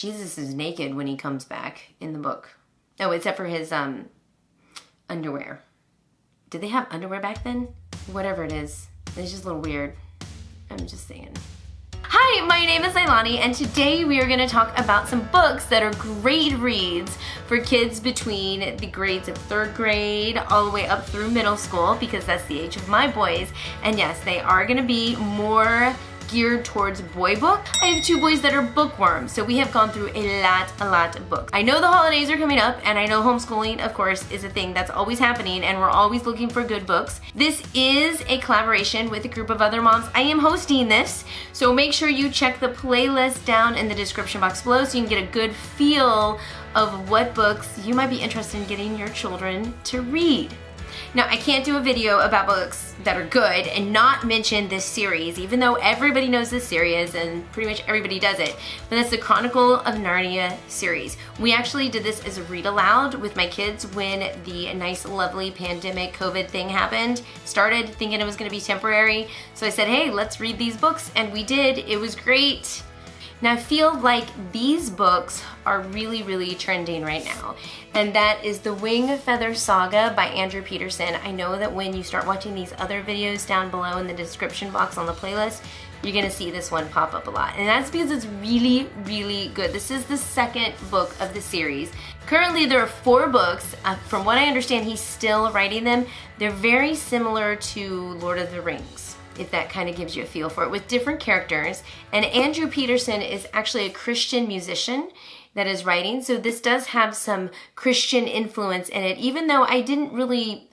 Jesus is naked when he comes back in the book. Oh, except for his underwear. Did they have underwear back then? Whatever it is. It's just a little weird. I'm just saying. Hi, my name is Leilani, and today we are going to talk about some books that are great reads for kids between the grades of 3rd grade all the way up through middle school, because that's the age of my boys. And yes, they are going to be more geared towards boy book. I have 2 boys that are bookworms, so we have gone through a lot of books. I know the holidays are coming up, and I know homeschooling, of course, is a thing that's always happening, and we're always looking for good books. This is a collaboration with a group of other moms. I am hosting this, so make sure you check the playlist down in the description box below so you can get a good feel of what books you might be interested in getting your children to read. Now, I can't do a video about books that are good and not mention this series, even though everybody knows this series and pretty much everybody does it, but that's the Chronicle of Narnia series. We actually did this as a read aloud with my kids when the nice, lovely pandemic COVID thing happened. Started thinking it was gonna be temporary, so I said, hey, let's read these books, and we did. It was great. Now, I feel like these books are really trending right now, and that is the Wing Feather Saga by Andrew Peterson. I know that when you start watching these other videos down below in the description box on the playlist, you're gonna see this one pop up a lot, and that's because it's really good. This is the 2nd book of the series. Currently, there are 4 books. From what I understand, he's still writing them. They're very similar to Lord of the Rings, if that kind of gives you a feel for it, with different characters. And Andrew Peterson is actually a Christian musician that is writing, so this does have some Christian influence in it, even though I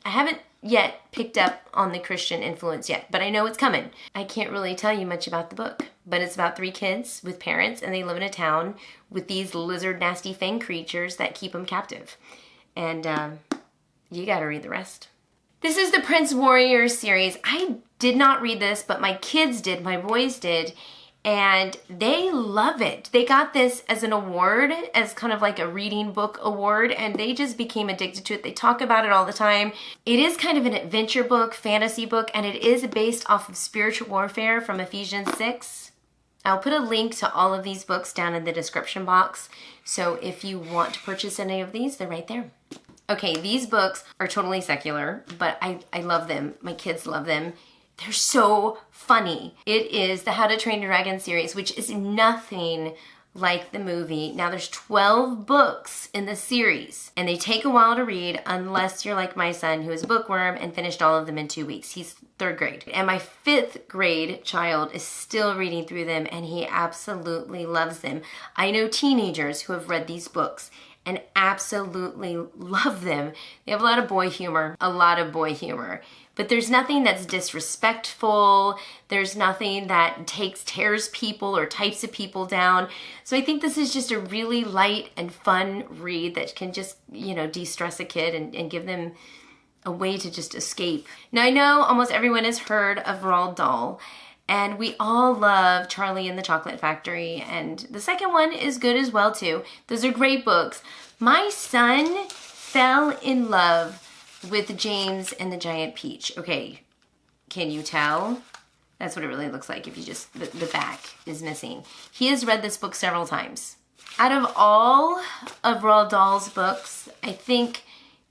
haven't yet picked up on the Christian influence yet, but I know it's coming. I can't really tell you much about the book, but it's about 3 kids with parents, and they live in a town with these lizard nasty fang creatures that keep them captive. And you gotta read the rest. This is the Prince Warrior series. I did not read this, but my kids did, my boys did, and they love it. They got this as an award, as kind of like a reading book award, and they just became addicted to it. They talk about it all the time. It is kind of an adventure book, fantasy book, and it is based off of spiritual warfare from Ephesians 6. I'll put a link to all of these books down in the description box, so if you want to purchase any of these, they're right there. Okay, these books are totally secular, but I love them. My kids love them. They're so funny. It is the How to Train Your Dragon series, which is nothing like the movie. Now, there's 12 books in the series, and they take a while to read unless you're like my son, who is a bookworm and finished all of them in 2 weeks. He's 3rd grade. And my 5th grade child is still reading through them, and he absolutely loves them. I know teenagers who have read these books and absolutely love them. They have a lot of boy humor, but there's nothing that's disrespectful. There's nothing that tears people or types of people down. So I think this is just a really light and fun read that can just, de-stress a kid and give them a way to just escape. Now, I know almost everyone has heard of Roald Dahl, and we all love Charlie and the Chocolate Factory, and the 2nd one is good as well too. Those are great books. My son fell in love with James and the Giant Peach. Okay, can you tell? That's what it really looks like if you just, the back is missing. He has read this book several times. Out of all of Roald Dahl's books, I think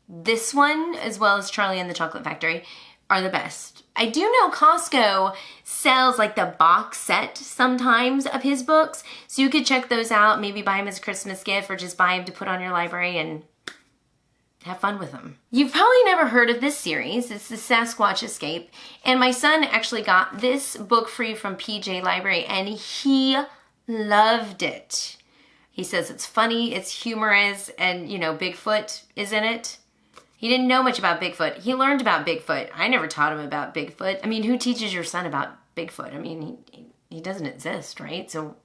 this one, as well as Charlie and the Chocolate Factory, are the best. I do know Costco sells like the box set sometimes of his books, so you could check those out, maybe buy him as a Christmas gift or just buy him to put on your library and have fun with them. You've probably never heard of this series. It's the Sasquatch Escape, and my son actually got this book free from PJ Library, and he loved it. He says it's funny, it's humorous, and Bigfoot is in it. He didn't know much about Bigfoot. He learned about Bigfoot. I never taught him about Bigfoot. I mean, who teaches your son about Bigfoot? I mean, he doesn't exist, right? So,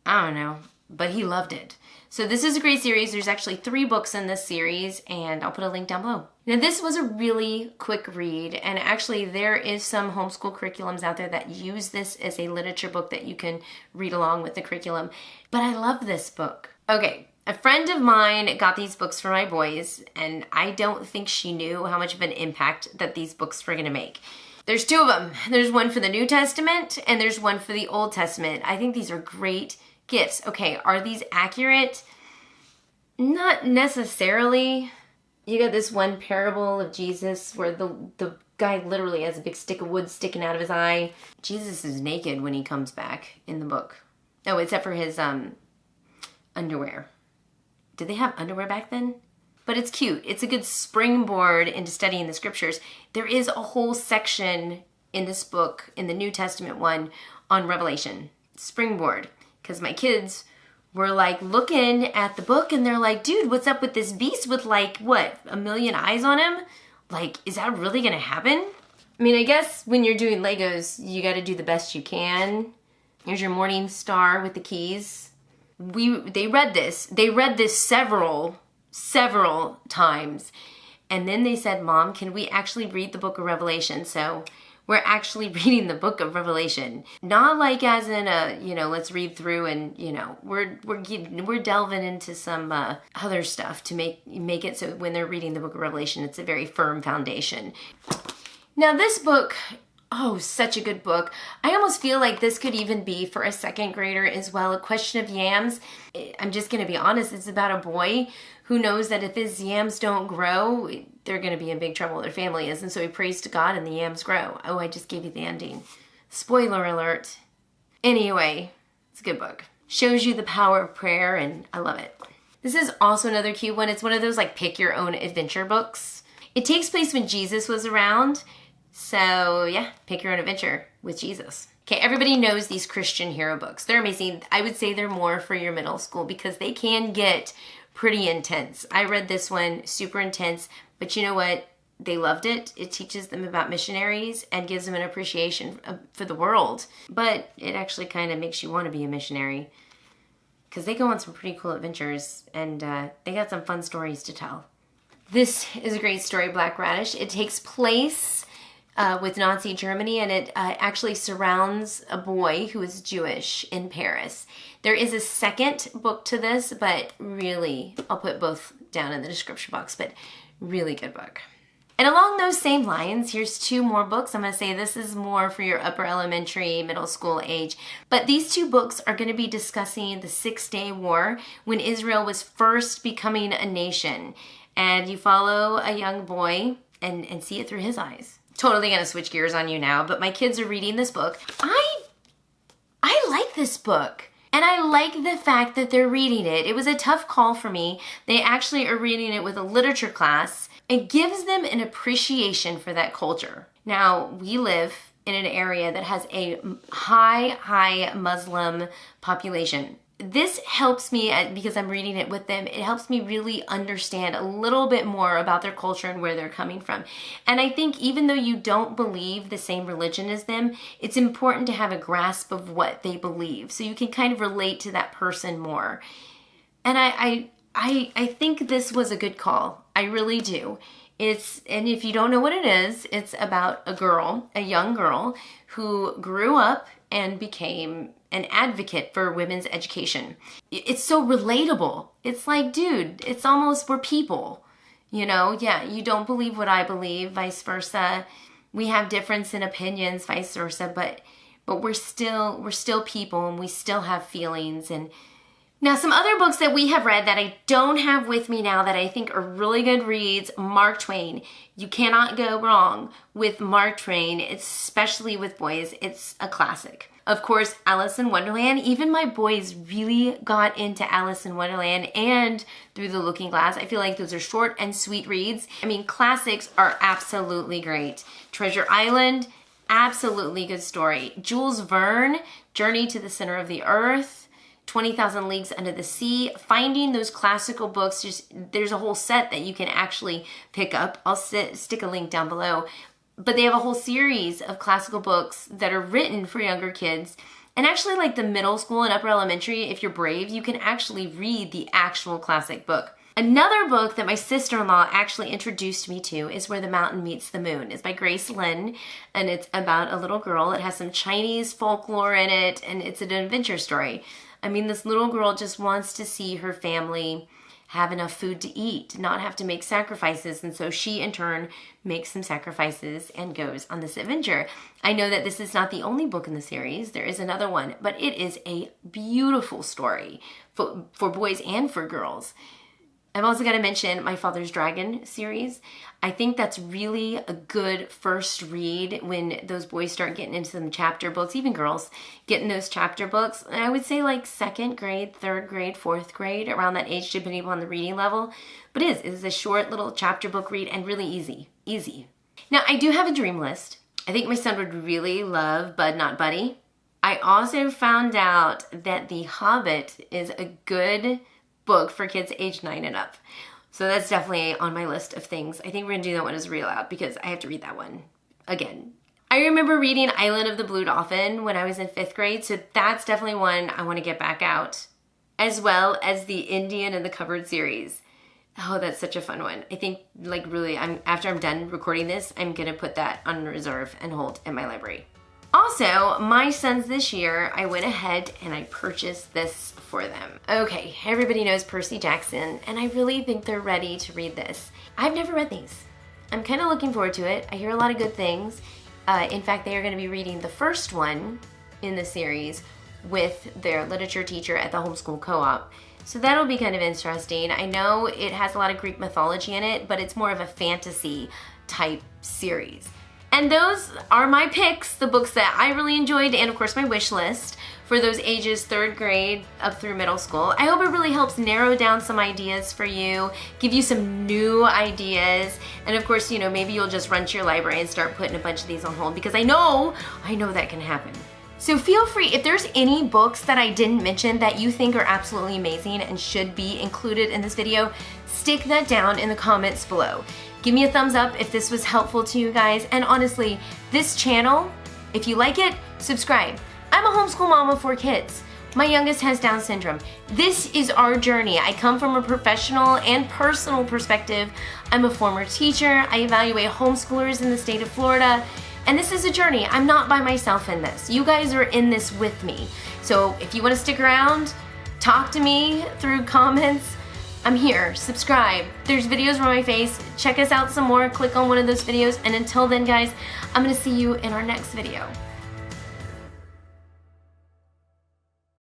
I don't know. But he loved it. So this is a great series. There's actually 3 books in this series, and I'll put a link down below. Now, this was a really quick read, and actually there is some homeschool curriculums out there that use this as a literature book that you can read along with the curriculum. But I love this book. Okay. A friend of mine got these books for my boys, and I don't think she knew how much of an impact that these books were going to make. There's 2 of them. There's one for the New Testament, and there's one for the Old Testament. I think these are great gifts. Okay, are these accurate? Not necessarily. You got this one parable of Jesus where the guy literally has a big stick of wood sticking out of his eye. Jesus is naked when he comes back in the book. Oh, except for his underwear. Did they have underwear back then? But it's cute. It's a good springboard into studying the scriptures. There is a whole section in this book, in the New Testament one, on Revelation. Springboard. Because my kids were like looking at the book and they're like, dude, what's up with this beast with like, what, 1 million eyes on him? Like, is that really gonna happen? I mean, I guess when you're doing Legos, you gotta do the best you can. Here's your morning star with the keys. They read this several times. And then they said, Mom, can we actually read the book of Revelation? So we're actually reading the book of Revelation. Not like as in a, let's read through and, we're delving into some other stuff to make it so when they're reading the book of Revelation, it's a very firm foundation. Now this book, such a good book. I almost feel like this could even be for a second grader as well. A Question of Yams. I'm just going to be honest. It's about a boy who knows that if his yams don't grow, they're going to be in big trouble. Their family is. And so he prays to God and the yams grow. Oh, I just gave you the ending. Spoiler alert. Anyway, it's a good book. Shows you the power of prayer and I love it. This is also another cute one. It's one of those like pick your own adventure books. It takes place when Jesus was around. So yeah, pick your own adventure with Jesus. Okay, everybody knows these Christian hero books. They're amazing. I would say they're more for your middle school because they can get pretty intense. I read this one, super intense, but you know what? They loved it. It teaches them about missionaries and gives them an appreciation for the world. But it actually kind of makes you want to be a missionary because they go on some pretty cool adventures and they got some fun stories to tell. This is a great story, Black Radish. It takes place with Nazi Germany, and it actually surrounds a boy who is Jewish in Paris. There is a second book to this, but really, I'll put both down in the description box, but really good book. And along those same lines, here's 2 more books. I'm going to say this is more for your upper elementary, middle school age. But these 2 books are going to be discussing the 6-Day War when Israel was first becoming a nation. And you follow a young boy and see it through his eyes. Totally going to switch gears on you now, but my kids are reading this book. I like this book. And I like the fact that they're reading it. It was a tough call for me. They actually are reading it with a literature class. It gives them an appreciation for that culture. Now, we live in an area that has a high Muslim population. This helps me, because I'm reading it with them, it helps me really understand a little bit more about their culture and where they're coming from. And I think even though you don't believe the same religion as them, it's important to have a grasp of what they believe so you can kind of relate to that person more. And I think this was a good call. I really do. And if you don't know what it is, it's about a young girl who grew up and became an advocate for women's education. It's so relatable. It's like, dude, it's almost, we're people, Yeah, you don't believe what I believe, vice versa. We have difference in opinions, vice versa, but we're still people and we still have feelings. And now some other books that we have read that I don't have with me now that I think are really good reads, Mark Twain. You cannot go wrong with Mark Twain, especially with boys. It's a classic. Of course, Alice in Wonderland. Even my boys really got into Alice in Wonderland and Through the Looking Glass. I feel like those are short and sweet reads. I mean, classics are absolutely great. Treasure Island, absolutely good story. Jules Verne, Journey to the Center of the Earth, 20,000 Leagues Under the Sea. Finding those classical books, there's a whole set that you can actually pick up. I'll stick a link down below. But they have a whole series of classical books that are written for younger kids. And actually, like the middle school and upper elementary, if you're brave, you can actually read the actual classic book. Another book that my sister-in-law actually introduced me to is Where the Mountain Meets the Moon. It's by Grace Lin, and it's about a little girl. It has some Chinese folklore in it, and it's an adventure story. I mean, this little girl just wants to see her family have enough food to eat, not have to make sacrifices. And so she in turn makes some sacrifices and goes on this adventure. I know that this is not the only book in the series. There is another one, but it is a beautiful story for boys and for girls. I've also got to mention My Father's Dragon series. I think that's really a good first read when those boys start getting into some chapter books, even girls getting those chapter books. And I would say like 2nd grade, 3rd grade, 4th grade, around that age, depending upon the reading level. But it is a short little chapter book read and really easy. Now, I do have a dream list. I think my son would really love Bud Not Buddy. I also found out that The Hobbit is a good book for kids age 9 and up. So that's definitely on my list of things. I think we're gonna do that one as real out because I have to read that one again. I remember reading Island of the Blue Dolphin when I was in 5th grade, so that's definitely one I want to get back out, as well as the Indian in the Cupboard series. Oh, that's such a fun one. I think like really, after I'm done recording this, I'm gonna put that on reserve and hold in my library. Also, my sons this year, I went ahead and I purchased this for them. Okay, everybody knows Percy Jackson, and I really think they're ready to read this. I've never read these. I'm kind of looking forward to it. I hear a lot of good things. In fact, they are going to be reading the first one in the series with their literature teacher at the homeschool co-op. So that'll be kind of interesting. I know it has a lot of Greek mythology in it, but it's more of a fantasy type series. And those are my picks, the books that I really enjoyed, and of course my wish list for those ages 3rd grade up through middle school. I hope it really helps narrow down some ideas for you, give you some new ideas, and of course, you know, maybe you'll just run to your library and start putting a bunch of these on hold because I know that can happen. So feel free, if there's any books that I didn't mention that you think are absolutely amazing and should be included in this video, stick that down in the comments below. Give me a thumbs up if this was helpful to you guys. And honestly, this channel, if you like it, subscribe. I'm a homeschool mom of 4 kids. My youngest has Down syndrome. This is our journey. I come from a professional and personal perspective. I'm a former teacher. I evaluate homeschoolers in the state of Florida. And this is a journey. I'm not by myself in this. You guys are in this with me. So if you want to stick around, talk to me through comments, I'm here. Subscribe. There's videos from my face. Check us out some more. Click on one of those videos. And until then, guys, I'm going to see you in our next video.